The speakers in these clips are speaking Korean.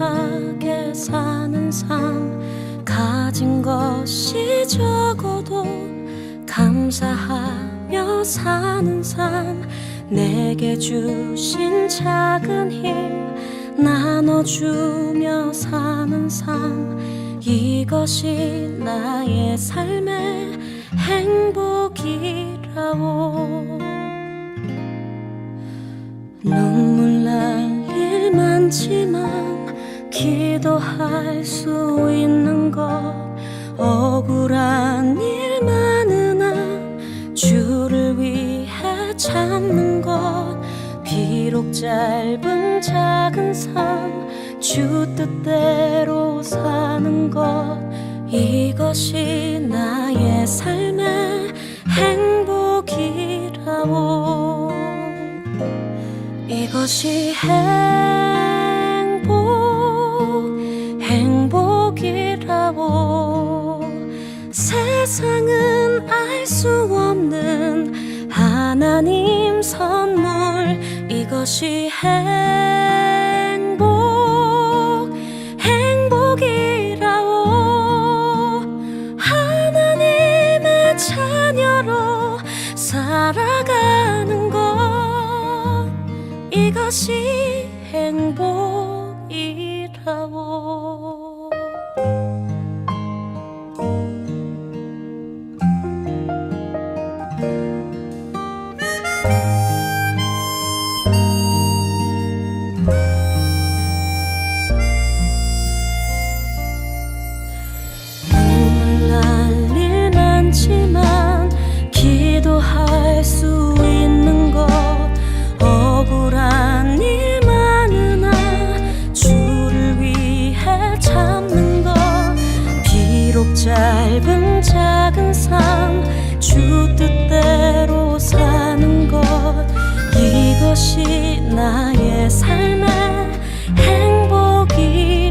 행복하게 사는 삶, 가진 것이 적어도 감사하며 사는 삶, 내게 주신 작은 힘 나눠주며 사는 삶, 이것이 나의 삶의 행복이라오. 눈물 날 일 많지만 기도할 수 있는 것, 억울한 일 많으나 주를 위해 참는 것, 비록 짧은 작은 삶 주 뜻대로 사는 것, 이것이 나의 삶의 행복이라오. 이것이 행복이라오. 세상은 알 수 없는 하나님 선물, 이것이 행복이라오. 하나님의 자녀로 살아가는 것, 이것이 행복이라오. 눈물 날 일 많지만 기도할 수 있는 것, 억울한 일 많으나 주를 위해 참는 것, 비록 짧은 작은 삶 주 뜻대로 사는 것, 이것이 나의 삶의 행복이라오.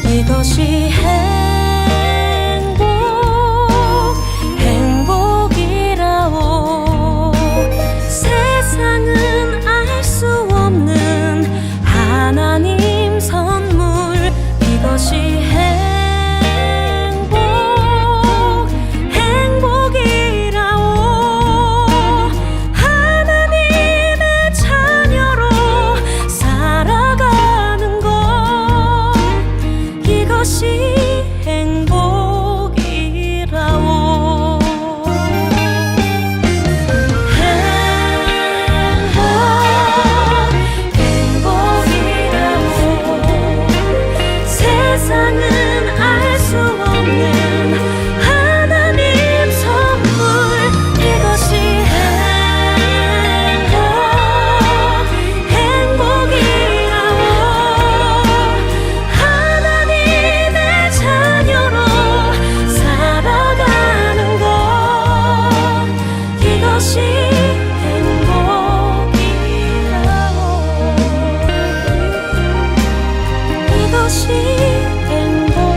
이것이 행복이라오. 세상은 알 수 없는 하나님 선물, 이것이 행복이라오. 하나님의 자녀로 살아가는 것, 이것이 행복이라오. 행복이라오. 세상은 알 수 없는 하나님 선물, 이것이 행복이라오. 하나님의 자녀로 살아가는 것, 이것이 행복이라오. 이것이 행복이라오.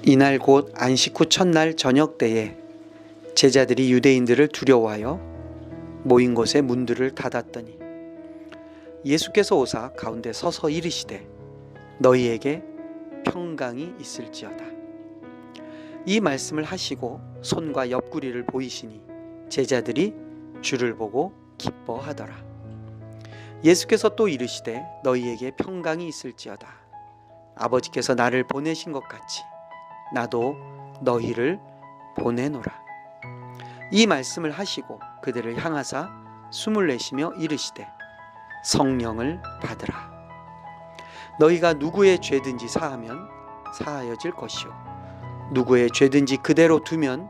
이날 곧 안식 후 첫날 저녁 때에 제자들이 유대인들을 두려워하여 모인 곳에 문들을 닫았더니 예수께서 오사 가운데 서서 이르시되 너희에게 평강이 있을지어다. 이 말씀을 하시고 손과 옆구리를 보이시니 제자들이 주를 보고 기뻐하더라. 예수께서 또 이르시되 너희에게 평강이 있을지어다. 아버지께서 나를 보내신 것 같이 나도 너희를 보내노라. 이 말씀을 하시고 그들을 향하사 숨을 내쉬며 이르시되 성령을 받으라. 너희가 누구의 죄든지 사하면 사하여질 것이요 누구의 죄든지 그대로 두면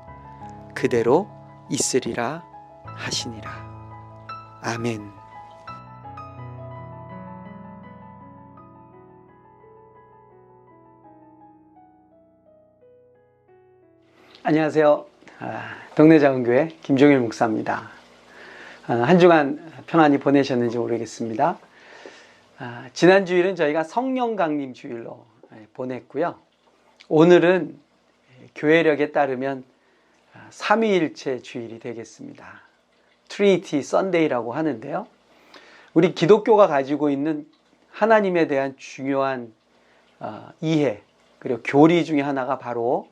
그대로 있으리라 하시니라. 아멘. 안녕하세요. 동네 작은교회 김종일 목사입니다. 한 주간 편안히 보내셨는지 모르겠습니다. 지난 주일은 저희가 성령 강림 주일로 보냈고요. 오늘은 교회력에 따르면 삼위일체 주일이 되겠습니다. 트리니티 선데이라고 하는데요. 우리 기독교가 가지고 있는 하나님에 대한 중요한 이해 그리고 교리 중에 하나가 바로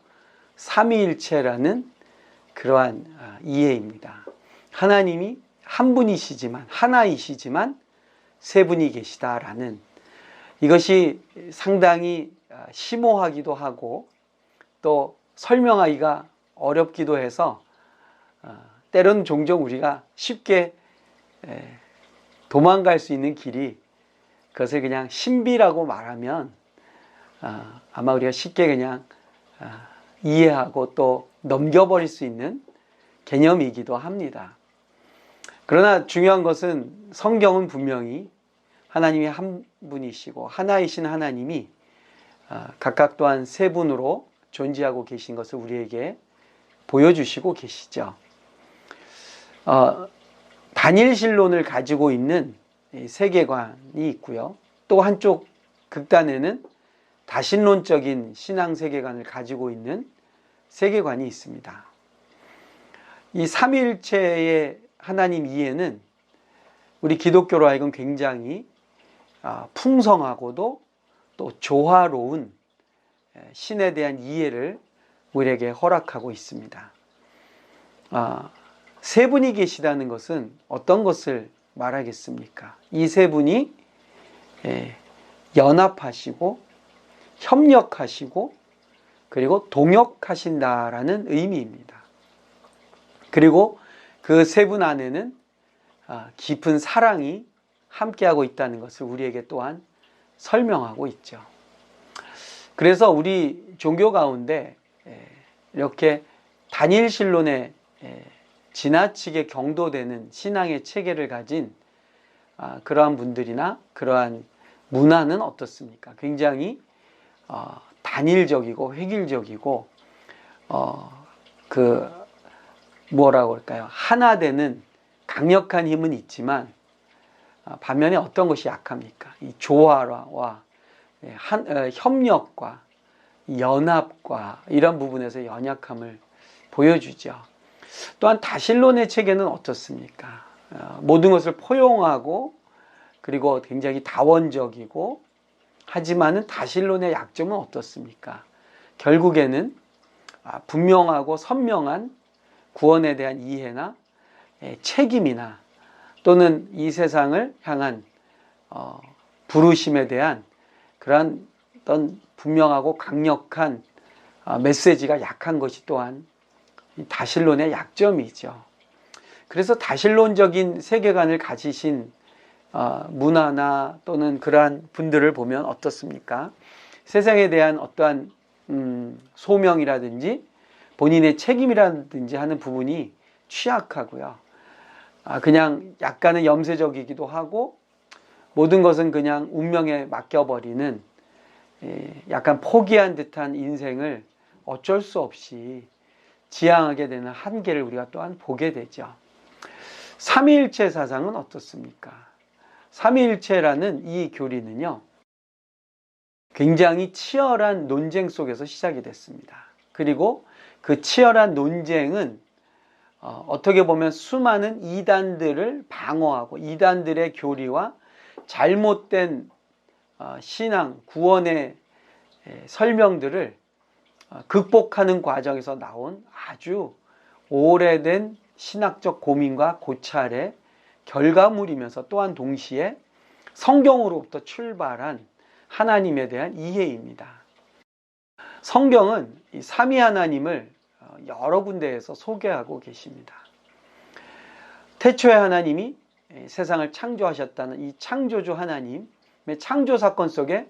삼위일체라는 그러한 이해입니다. 하나님이 한 분이시지만 하나이시지만 세 분이 계시다라는 이것이 상당히 심오하기도 하고 또 설명하기가 어렵기도 해서 때로는 종종 우리가 쉽게 도망갈 수 있는 길이 그것을 그냥 신비라고 말하면 아마 우리가 쉽게 그냥 이해하고 또 넘겨버릴 수 있는 개념이기도 합니다. 그러나 중요한 것은 성경은 분명히 하나님이 한 분이시고 하나이신 하나님이 각각 또한 세 분으로 존재하고 계신 것을 우리에게 보여주시고 계시죠. 단일신론을 가지고 있는 세계관이 있고요. 또 한쪽 극단에는 다신론적인 신앙 세계관을 가지고 있는 세계관이 있습니다. 이 삼위일체의 하나님 이해는 우리 기독교로 하여금 굉장히 풍성하고도 또 조화로운 신에 대한 이해를 우리에게 허락하고 있습니다. 세 분이 계시다는 것은 어떤 것을 말하겠습니까? 이 세 분이 연합하시고 협력하시고 그리고 동역하신다라는 의미입니다. 그리고 그 세 분 안에는 깊은 사랑이 함께하고 있다는 것을 우리에게 또한 설명하고 있죠. 그래서 우리 종교 가운데 이렇게 단일신론에 지나치게 경도되는 신앙의 체계를 가진 그러한 분들이나 그러한 문화는 어떻습니까? 굉장히 단일적이고 획일적이고 뭐라고 할까요? 하나 되는 강력한 힘은 있지만 반면에 어떤 것이 약합니까? 이 조화와 협력과 연합과 이런 부분에서 연약함을 보여주죠. 또한 다신론의 체계는 어떻습니까? 모든 것을 포용하고 그리고 굉장히 다원적이고 하지만은 다신론의 약점은 어떻습니까? 결국에는 분명하고 선명한 구원에 대한 이해나 책임이나 또는 이 세상을 향한 부르심에 대한 그러한 어떤 분명하고 강력한 메시지가 약한 것이 또한 다신론의 약점이죠. 그래서 다신론적인 세계관을 가지신 문화나 또는 그러한 분들을 보면 어떻습니까? 세상에 대한 어떠한 소명이라든지 본인의 책임이라든지 하는 부분이 취약하고요. 그냥 약간은 염세적이기도 하고 모든 것은 그냥 운명에 맡겨버리는 약간 포기한 듯한 인생을 어쩔 수 없이 지향하게 되는 한계를 우리가 또한 보게 되죠. 삼위일체 사상은 어떻습니까? 삼위일체라는 이 교리는요, 굉장히 치열한 논쟁 속에서 시작이 됐습니다. 그리고 그 치열한 논쟁은 어떻게 보면 수많은 이단들을 방어하고 이단들의 교리와 잘못된 신앙, 구원의 설명들을 극복하는 과정에서 나온 아주 오래된 신학적 고민과 고찰의 결과물이면서 또한 동시에 성경으로부터 출발한 하나님에 대한 이해입니다. 성경은 이 삼위 하나님을 여러 군데에서 소개하고 계십니다. 태초에 하나님이 세상을 창조하셨다는 이 창조주 하나님의 창조 사건 속에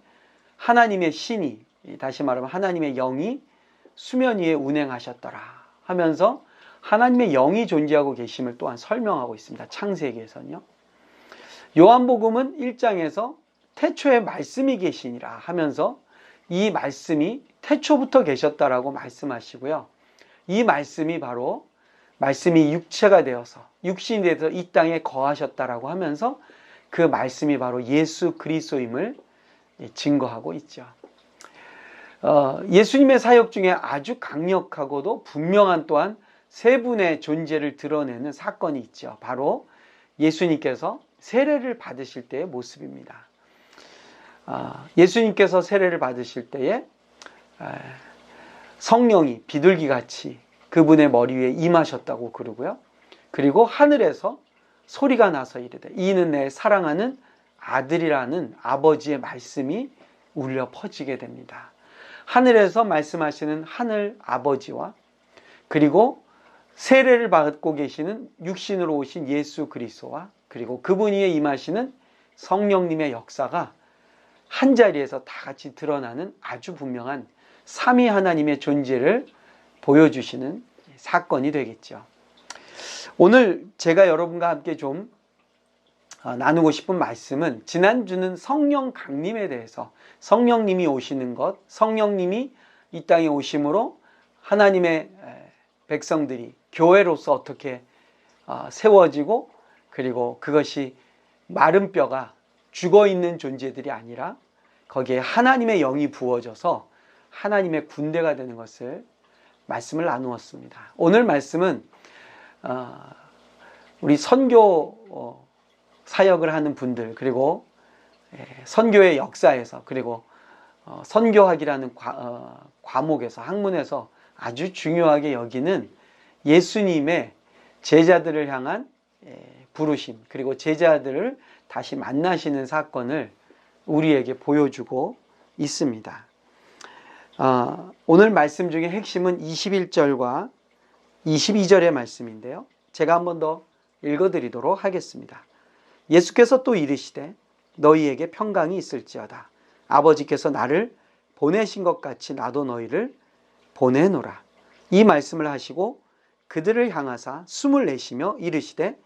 하나님의 신이, 다시 말하면 하나님의 영이 수면 위에 운행하셨더라 하면서 하나님의 영이 존재하고 계심을 또한 설명하고 있습니다. 창세기에서는요. 요한복음은 1장에서 태초에 말씀이 계시니라 하면서 이 말씀이 태초부터 계셨다라고 말씀하시고요. 이 말씀이 바로 말씀이 육체가 되어서 육신이 되어서 이 땅에 거하셨다라고 하면서 그 말씀이 바로 예수 그리스도임을 증거하고 있죠. 예수님의 사역 중에 아주 강력하고도 분명한 또한 세 분의 존재를 드러내는 사건이 있죠. 바로 예수님께서 세례를 받으실 때의 모습입니다. 예수님께서 세례를 받으실 때에 성령이 비둘기같이 그분의 머리 위에 임하셨다고 그러고요. 그리고 하늘에서 소리가 나서 이르되 이는 내 사랑하는 아들이라는 아버지의 말씀이 울려 퍼지게 됩니다. 하늘에서 말씀하시는 하늘 아버지와 그리고 세례를 받고 계시는 육신으로 오신 예수 그리스도와 그리고 그분 위에 임하시는 성령님의 역사가 한자리에서 다 같이 드러나는 아주 분명한 삼위 하나님의 존재를 보여주시는 사건이 되겠죠. 오늘 제가 여러분과 함께 좀 나누고 싶은 말씀은 지난주는 성령 강림에 대해서 성령님이 오시는 것, 성령님이 이 땅에 오심으로 하나님의 백성들이 교회로서 어떻게 세워지고 그리고 그것이 마른 뼈가 죽어있는 존재들이 아니라 거기에 하나님의 영이 부어져서 하나님의 군대가 되는 것을 말씀을 나누었습니다. 오늘 말씀은 우리 선교 사역을 하는 분들 그리고 선교의 역사에서 그리고 선교학이라는 과목에서 학문에서 아주 중요하게 여기는 예수님의 제자들을 향한 부르심 그리고 제자들을 다시 만나시는 사건을 우리에게 보여주고 있습니다. 오늘 말씀 중에 핵심은 21절과 22절의 말씀인데요. 제가 한 번 더 읽어드리도록 하겠습니다. 예수께서 또 이르시되 너희에게 평강이 있을지어다. 아버지께서 나를 보내신 것 같이 나도 너희를 보내노라. 이 말씀을 하시고 그들을 향하사 숨을 내쉬며 이르시되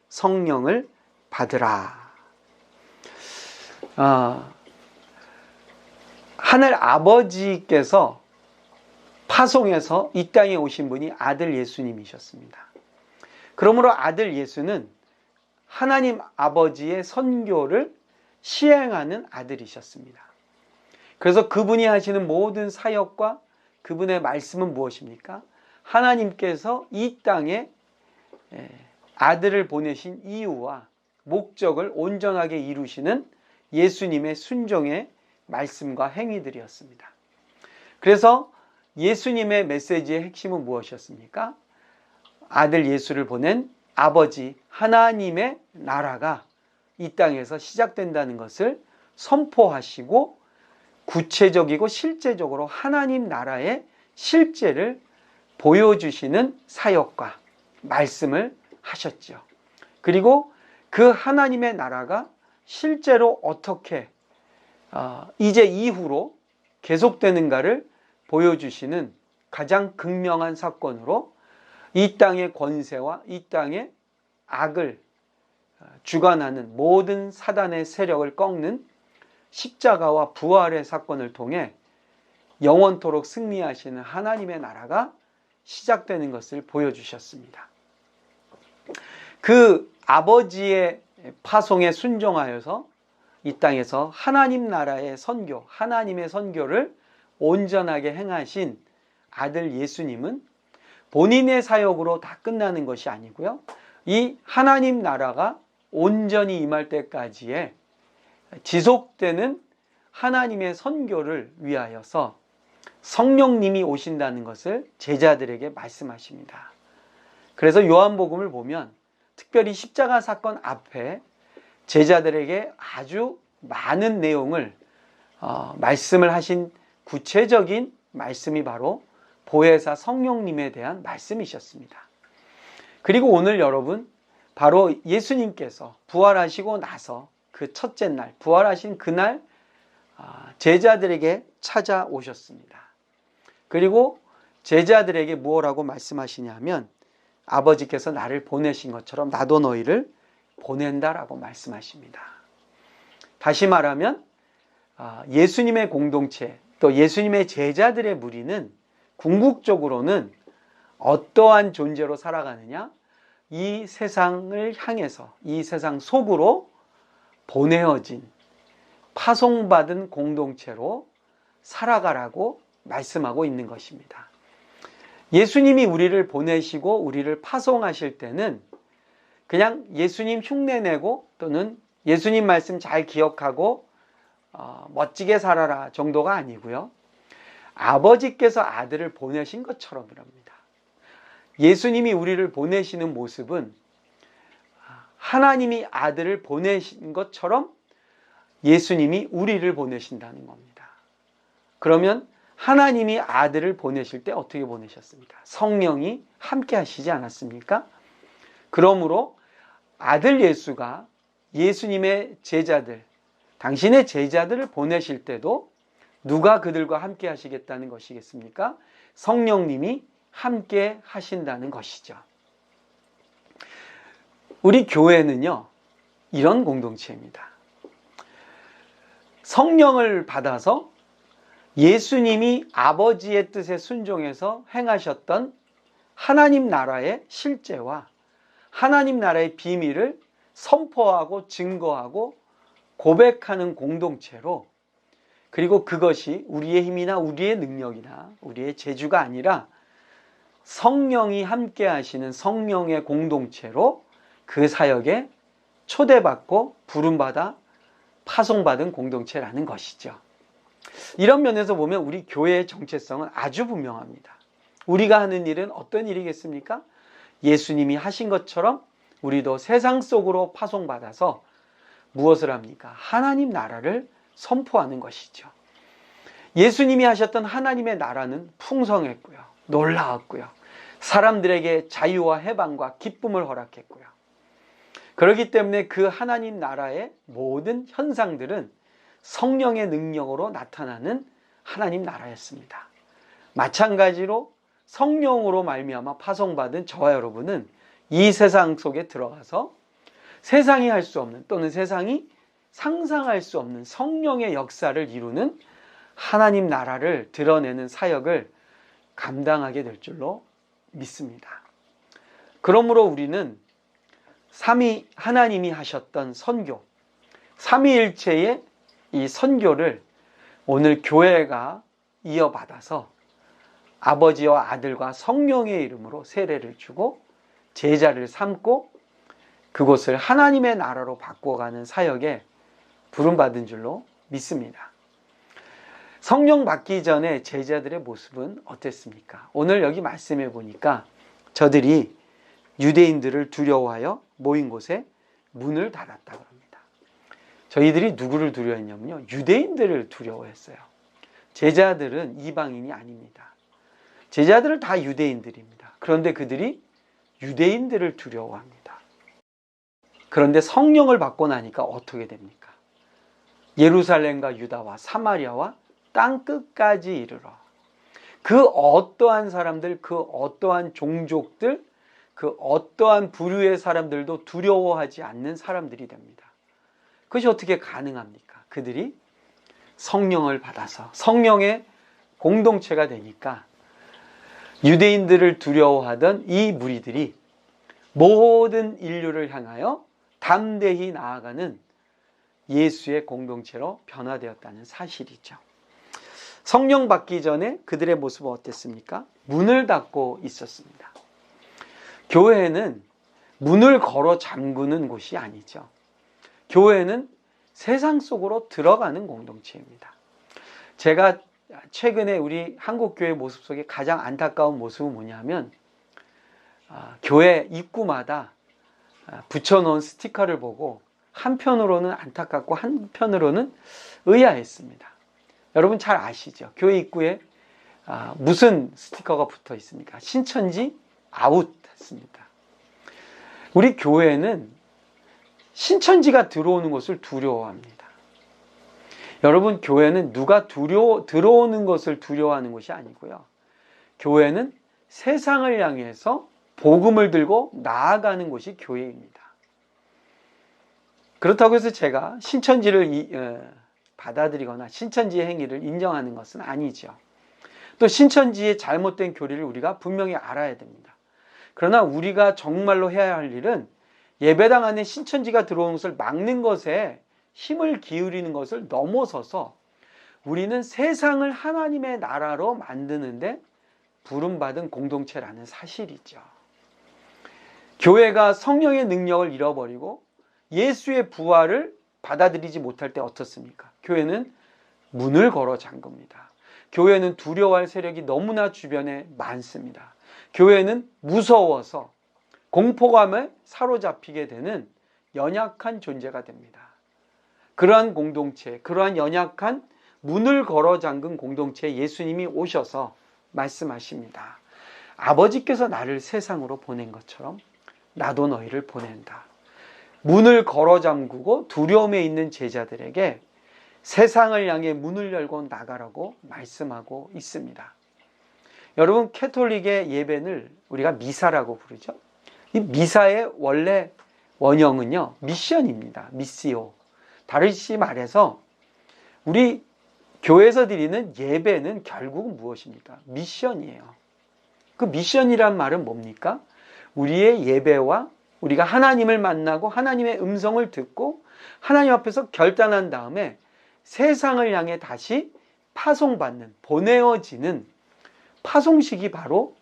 성령을 받으라. 하늘 아버지께서 파송해서 이 땅에 오신 분이 아들 예수님이셨습니다. 그러므로 아들 예수는 하나님 아버지의 선교를 시행하는 아들이셨습니다. 그래서 그분이 하시는 모든 사역과 그분의 말씀은 무엇입니까? 하나님께서 이 땅에 아들을 보내신 이유와 목적을 온전하게 이루시는 예수님의 순종의 말씀과 행위들이었습니다. 그래서 예수님의 메시지의 핵심은 무엇이었습니까? 아들 예수를 보낸 아버지 하나님의 나라가 이 땅에서 시작된다는 것을 선포하시고 구체적이고 실제적으로 하나님 나라의 실제를 보여주시는 사역과 말씀을 하셨죠. 그리고 그 하나님의 나라가 실제로 어떻게 이제 이후로 계속되는가를 보여주시는 가장 극명한 사건으로 이 땅의 권세와 이 땅의 악을 주관하는 모든 사단의 세력을 꺾는 십자가와 부활의 사건을 통해 영원토록 승리하시는 하나님의 나라가 시작되는 것을 보여주셨습니다. 그 아버지의 파송에 순종하여서 이 땅에서 하나님 나라의 선교, 하나님의 선교를 온전하게 행하신 아들 예수님은 본인의 사역으로 다 끝나는 것이 아니고요. 이 하나님 나라가 온전히 임할 때까지의 지속되는 하나님의 선교를 위하여서 성령님이 오신다는 것을 제자들에게 말씀하십니다. 그래서 요한복음을 보면 특별히 십자가 사건 앞에 제자들에게 아주 많은 내용을 말씀을 하신 구체적인 말씀이 바로 보혜사 성령님에 대한 말씀이셨습니다. 그리고 오늘 여러분 바로 예수님께서 부활하시고 나서 그 첫째 날 부활하신 그날 제자들에게 찾아오셨습니다. 그리고 제자들에게 무엇라고 말씀하시냐면 아버지께서 나를 보내신 것처럼 나도 너희를 보낸다라고 말씀하십니다. 다시 말하면 예수님의 공동체 또 예수님의 제자들의 무리는 궁극적으로는 어떠한 존재로 살아가느냐? 이 세상을 향해서, 이 세상 속으로 보내어진, 파송받은 공동체로 살아가라고 말씀하고 있는 것입니다. 예수님이 우리를 보내시고 우리를 파송하실 때는 그냥 예수님 흉내내고 또는 예수님 말씀 잘 기억하고 멋지게 살아라 정도가 아니고요. 아버지께서 아들을 보내신 것처럼이랍니다. 예수님이 우리를 보내시는 모습은 하나님이 아들을 보내신 것처럼 예수님이 우리를 보내신다는 겁니다. 그러면 하나님이 아들을 보내실 때 어떻게 보내셨습니까? 성령이 함께 하시지 않았습니까? 그러므로 아들 예수가 예수님의 제자들, 당신의 제자들을 보내실 때도 누가 그들과 함께 하시겠다는 것이겠습니까? 성령님이 함께 하신다는 것이죠. 우리 교회는요, 이런 공동체입니다. 성령을 받아서 예수님이 아버지의 뜻에 순종해서 행하셨던 하나님 나라의 실제와 하나님 나라의 비밀을 선포하고 증거하고 고백하는 공동체로, 그리고 그것이 우리의 힘이나 우리의 능력이나 우리의 재주가 아니라 성령이 함께 하시는 성령의 공동체로 그 사역에 초대받고 부름받아 파송받은 공동체라는 것이죠. 이런 면에서 보면 우리 교회의 정체성은 아주 분명합니다. 우리가 하는 일은 어떤 일이겠습니까? 예수님이 하신 것처럼 우리도 세상 속으로 파송받아서 무엇을 합니까? 하나님 나라를 선포하는 것이죠. 예수님이 하셨던 하나님의 나라는 풍성했고요, 놀라웠고요, 사람들에게 자유와 해방과 기쁨을 허락했고요. 그렇기 때문에 그 하나님 나라의 모든 현상들은 성령의 능력으로 나타나는 하나님 나라였습니다. 마찬가지로 성령으로 말미암아 파송받은 저와 여러분은 이 세상 속에 들어가서 세상이 할 수 없는, 또는 세상이 상상할 수 없는 성령의 역사를 이루는 하나님 나라를 드러내는 사역을 감당하게 될 줄로 믿습니다. 그러므로 우리는 삼위 하나님이 하셨던 선교, 삼위일체의 이 선교를 오늘 교회가 이어받아서 아버지와 아들과 성령의 이름으로 세례를 주고 제자를 삼고 그곳을 하나님의 나라로 바꿔가는 사역에 부름받은 줄로 믿습니다. 성령 받기 전에 제자들의 모습은 어땠습니까? 오늘 여기 말씀해 보니까 저들이 유대인들을 두려워하여 모인 곳에 문을 닫았다고 합니다. 저희들이 누구를 두려워했냐면요, 유대인들을 두려워했어요. 제자들은 이방인이 아닙니다. 제자들은 다 유대인들입니다. 그런데 그들이 유대인들을 두려워합니다. 그런데 성령을 받고 나니까 어떻게 됩니까? 예루살렘과 유다와 사마리아와 땅 끝까지 이르러 그 어떠한 사람들, 그 어떠한 종족들, 그 어떠한 부류의 사람들도 두려워하지 않는 사람들이 됩니다. 그것이 어떻게 가능합니까? 그들이 성령을 받아서 성령의 공동체가 되니까 유대인들을 두려워하던 이 무리들이 모든 인류를 향하여 담대히 나아가는 예수의 공동체로 변화되었다는 사실이죠. 성령 받기 전에 그들의 모습은 어땠습니까? 문을 닫고 있었습니다. 교회는 문을 걸어 잠그는 곳이 아니죠. 교회는 세상 속으로 들어가는 공동체입니다. 제가 최근에 우리 한국교회 모습 속에 가장 안타까운 모습은 뭐냐면 교회 입구마다 붙여놓은 스티커를 보고 한편으로는 안타깝고 한편으로는 의아했습니다. 여러분 잘 아시죠? 교회 입구에 무슨 스티커가 붙어 있습니까? 신천지 아웃 했습니다. 우리 교회는 신천지가 들어오는 것을 두려워합니다. 여러분, 교회는 누가 들어오는 것을 두려워하는 것이 아니고요. 교회는 세상을 향해서 복음을 들고 나아가는 것이 교회입니다. 그렇다고 해서 제가 신천지를 받아들이거나 신천지의 행위를 인정하는 것은 아니죠. 또 신천지의 잘못된 교리를 우리가 분명히 알아야 됩니다. 그러나 우리가 정말로 해야 할 일은 예배당 안에 신천지가 들어오는 것을 막는 것에 힘을 기울이는 것을 넘어서서 우리는 세상을 하나님의 나라로 만드는데 부름받은 공동체라는 사실이죠. 교회가 성령의 능력을 잃어버리고 예수의 부활을 받아들이지 못할 때 어떻습니까? 교회는 문을 걸어 잠깁니다. 교회는 두려워할 세력이 너무나 주변에 많습니다. 교회는 무서워서 공포감에 사로잡히게 되는 연약한 존재가 됩니다. 그러한 공동체, 그러한 연약한 문을 걸어 잠근 공동체에 예수님이 오셔서 말씀하십니다. 아버지께서 나를 세상으로 보낸 것처럼 나도 너희를 보낸다. 문을 걸어 잠그고 두려움에 있는 제자들에게 세상을 향해 문을 열고 나가라고 말씀하고 있습니다. 여러분, 캐톨릭의 예배를 우리가 미사라고 부르죠. 이 미사의 원래 원형은요, 미션입니다. 미시오. 다르시 말해서 우리 교회에서 드리는 예배는 결국은 무엇입니까? 미션이에요. 그 미션이란 말은 뭡니까? 우리의 예배와 우리가 하나님을 만나고 하나님의 음성을 듣고 하나님 앞에서 결단한 다음에 세상을 향해 다시 파송받는, 보내어지는 파송식이 바로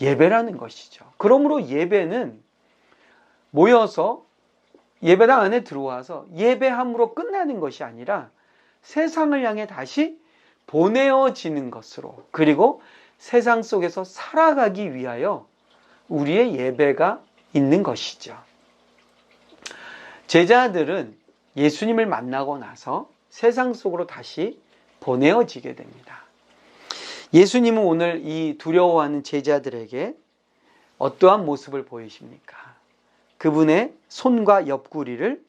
예배라는 것이죠. 그러므로 예배는 모여서 예배당 안에 들어와서 예배함으로 끝나는 것이 아니라 세상을 향해 다시 보내어지는 것으로, 그리고 세상 속에서 살아가기 위하여 우리의 예배가 있는 것이죠. 제자들은 예수님을 만나고 나서 세상 속으로 다시 보내어지게 됩니다. 예수님은 오늘 이 두려워하는 제자들에게 어떠한 모습을 보이십니까? 그분의 손과 옆구리를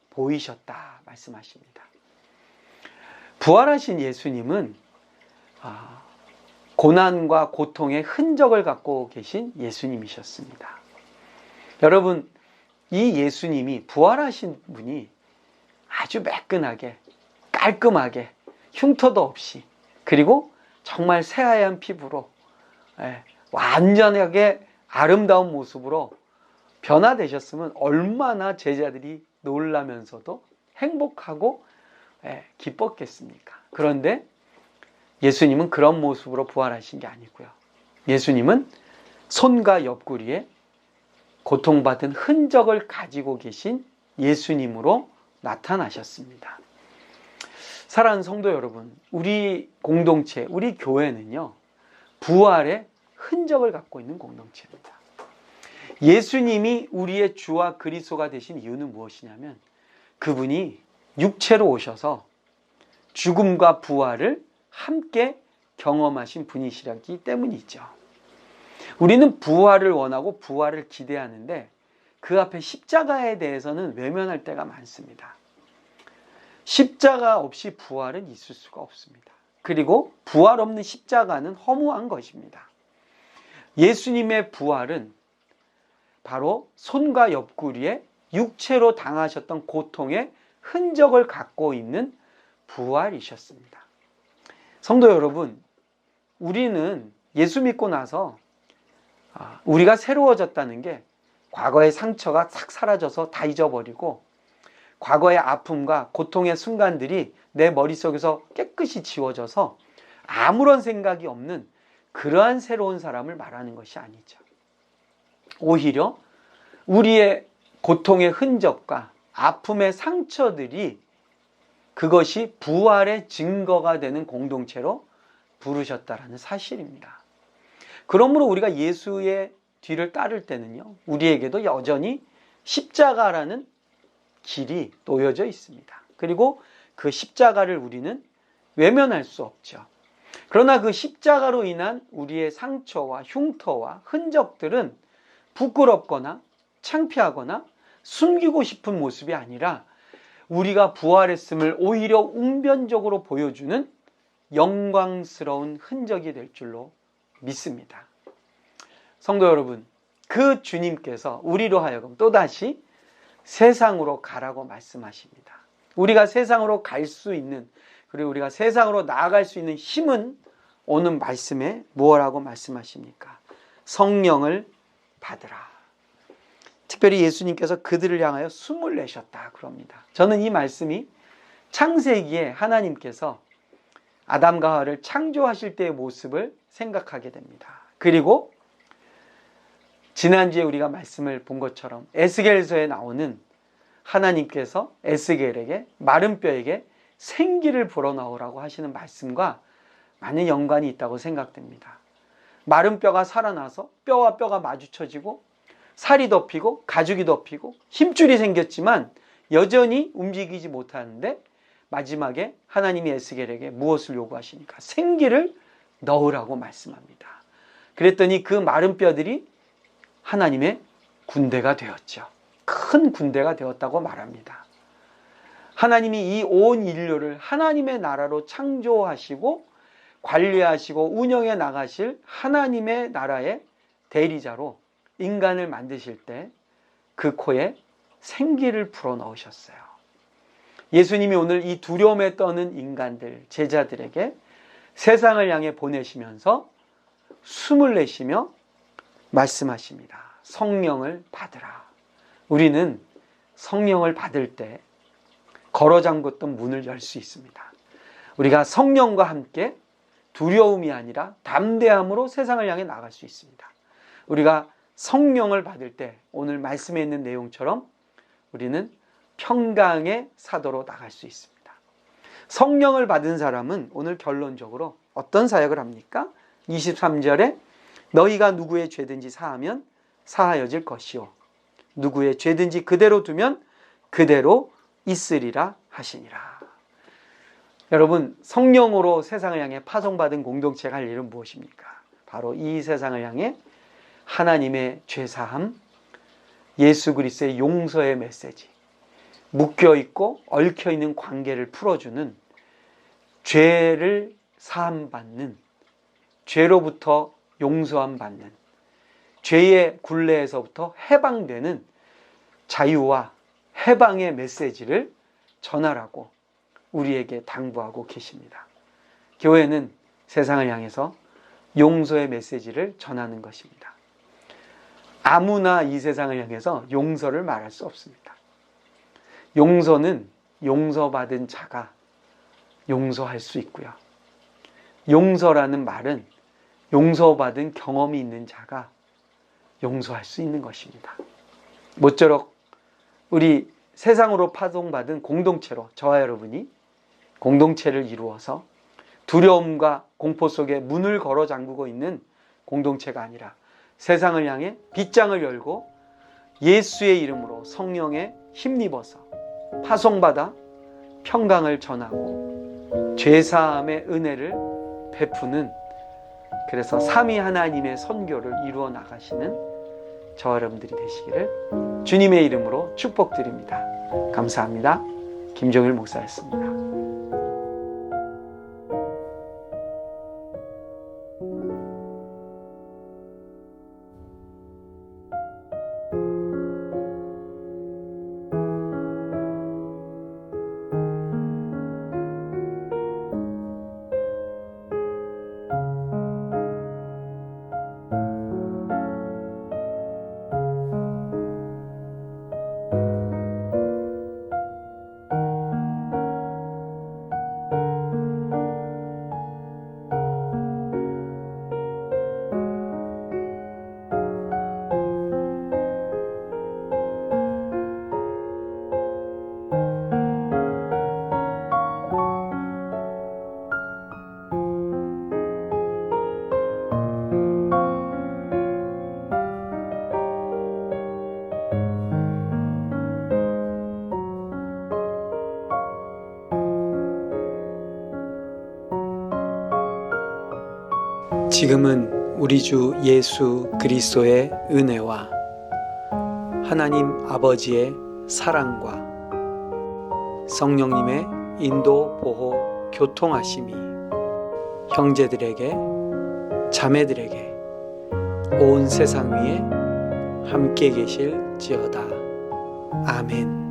보이셨다 말씀하십니다. 부활하신 예수님은 고난과 고통의 흔적을 갖고 계신 예수님이셨습니다. 여러분, 이 예수님이, 부활하신 분이 아주 매끈하게, 깔끔하게, 흉터도 없이, 그리고 정말 새하얀 피부로 완전하게 아름다운 모습으로 변화되셨으면 얼마나 제자들이 놀라면서도 행복하고 기뻤겠습니까? 그런데 예수님은 그런 모습으로 부활하신 게 아니고요. 예수님은 손과 옆구리에 고통받은 흔적을 가지고 계신 예수님으로 나타나셨습니다. 사랑하는 성도 여러분, 우리 공동체, 우리 교회는요, 부활의 흔적을 갖고 있는 공동체입니다. 예수님이 우리의 주와 그리스도가 되신 이유는 무엇이냐면 그분이 육체로 오셔서 죽음과 부활을 함께 경험하신 분이시기 때문이죠. 우리는 부활을 원하고 부활을 기대하는데 그 앞에 십자가에 대해서는 외면할 때가 많습니다. 십자가 없이 부활은 있을 수가 없습니다. 그리고 부활 없는 십자가는 허무한 것입니다. 예수님의 부활은 바로 손과 옆구리에 육체로 당하셨던 고통의 흔적을 갖고 있는 부활이셨습니다. 성도 여러분, 우리는 예수 믿고 나서 우리가 새로워졌다는 게 과거의 상처가 싹 사라져서 다 잊어버리고 과거의 아픔과 고통의 순간들이 내 머릿속에서 깨끗이 지워져서 아무런 생각이 없는 그러한 새로운 사람을 말하는 것이 아니죠. 오히려 우리의 고통의 흔적과 아픔의 상처들이 그것이 부활의 증거가 되는 공동체로 부르셨다라는 사실입니다. 그러므로 우리가 예수의 뒤를 따를 때는요, 우리에게도 여전히 십자가라는 길이 놓여져 있습니다. 그리고 그 십자가를 우리는 외면할 수 없죠. 그러나 그 십자가로 인한 우리의 상처와 흉터와 흔적들은 부끄럽거나 창피하거나 숨기고 싶은 모습이 아니라 우리가 부활했음을 오히려 웅변적으로 보여주는 영광스러운 흔적이 될 줄로 믿습니다. 성도 여러분, 그 주님께서 우리로 하여금 또다시 세상으로 가라고 말씀하십니다. 우리가 세상으로 갈 수 있는, 그리고 우리가 세상으로 나아갈 수 있는 힘은 오늘 말씀에 무엇라고 말씀하십니까? 성령을 받으라. 특별히 예수님께서 그들을 향하여 숨을 내셨다 그럽니다. 저는 이 말씀이 창세기에 하나님께서 아담과 하와를 창조하실 때의 모습을 생각하게 됩니다. 그리고 지난주에 우리가 말씀을 본 것처럼 에스겔서에 나오는 하나님께서 에스겔에게 마른 뼈에게 생기를 불어넣으라고 하시는 말씀과 많은 연관이 있다고 생각됩니다. 마른 뼈가 살아나서 뼈와 뼈가 마주쳐지고 살이 덮이고 가죽이 덮이고 힘줄이 생겼지만 여전히 움직이지 못하는데 마지막에 하나님이 에스겔에게 무엇을 요구하시니까 생기를 넣으라고 말씀합니다. 그랬더니 그 마른 뼈들이 하나님의 군대가 되었죠. 큰 군대가 되었다고 말합니다. 하나님이 이 온 인류를 하나님의 나라로 창조하시고 관리하시고 운영해 나가실 하나님의 나라의 대리자로 인간을 만드실 때 그 코에 생기를 불어넣으셨어요. 예수님이 오늘 이 두려움에 떠는 인간들, 제자들에게 세상을 향해 보내시면서 숨을 내쉬며 말씀하십니다. 성령을 받으라. 우리는 성령을 받을 때 걸어 잠궜던 문을 열 수 있습니다. 우리가 성령과 함께 두려움이 아니라 담대함으로 세상을 향해 나갈 수 있습니다. 우리가 성령을 받을 때 오늘 말씀에 있는 내용처럼 우리는 평강의 사도로 나갈 수 있습니다. 성령을 받은 사람은 오늘 결론적으로 어떤 사역을 합니까? 23절에 너희가 누구의 죄든지 사하면 사하여질 것이요 누구의 죄든지 그대로 두면 그대로 있으리라 하시니라. 여러분, 성령으로 세상을 향해 파송받은 공동체가 할 일은 무엇입니까? 바로 이 세상을 향해 하나님의 죄사함, 예수 그리스도의 용서의 메시지, 묶여있고 얽혀있는 관계를 풀어주는, 죄를 사함받는, 죄로부터 용서함 받는, 죄의 굴레에서부터 해방되는 자유와 해방의 메시지를 전하라고 우리에게 당부하고 계십니다. 교회는 세상을 향해서 용서의 메시지를 전하는 것입니다. 아무나 이 세상을 향해서 용서를 말할 수 없습니다. 용서는 용서받은 자가 용서할 수 있고요. 용서라는 말은 용서받은 경험이 있는 자가 용서할 수 있는 것입니다. 모쪼록 우리 세상으로 파송받은 공동체로 저와 여러분이 공동체를 이루어서 두려움과 공포 속에 문을 걸어 잠그고 있는 공동체가 아니라 세상을 향해 빗장을 열고 예수의 이름으로 성령에 힘입어서 파송받아 평강을 전하고 죄사함의 은혜를 베푸는, 그래서 삼위 하나님의 선교를 이루어 나가시는 저와 여러분들이 되시기를 주님의 이름으로 축복드립니다. 감사합니다. 김종일 목사였습니다. 지금은 우리 주 예수 그리스도의 은혜와 하나님 아버지의 사랑과 성령님의 인도, 보호, 교통하심이 형제들에게, 자매들에게 온 세상 위에 함께 계실지어다. 아멘.